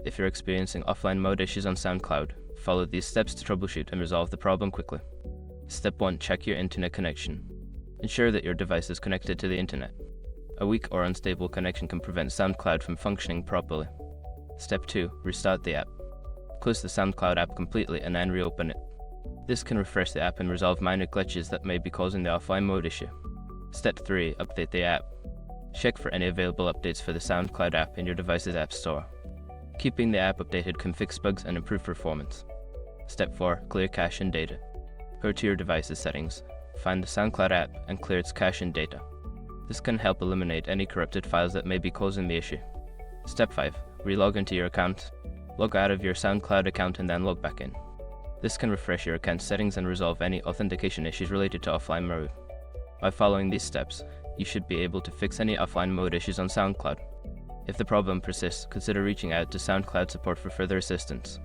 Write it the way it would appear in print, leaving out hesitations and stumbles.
If you're experiencing offline mode issues on SoundCloud, follow these steps to troubleshoot and resolve the problem quickly. Step 1. Check your internet connection. Ensure that your device is connected to the internet. A weak or unstable connection can prevent SoundCloud from functioning properly. Step 2. Restart the app. Close the SoundCloud app completely and then reopen it. This can refresh the app and resolve minor glitches that may be causing the offline mode issue. Step 3. Update the app. Check for any available updates for the SoundCloud app in your device's app store. Keeping the app updated can fix bugs and improve performance. Step 4. Clear cache and data. Go to your device's settings, find the SoundCloud app, and clear its cache and data. This can help eliminate any corrupted files that may be causing the issue. Step 5. Relog into your account. Log out of your SoundCloud account and then log back in. This can refresh your account settings and resolve any authentication issues related to offline mode. By following these steps, you should be able to fix any offline mode issues on SoundCloud. If the problem persists, consider reaching out to SoundCloud support for further assistance.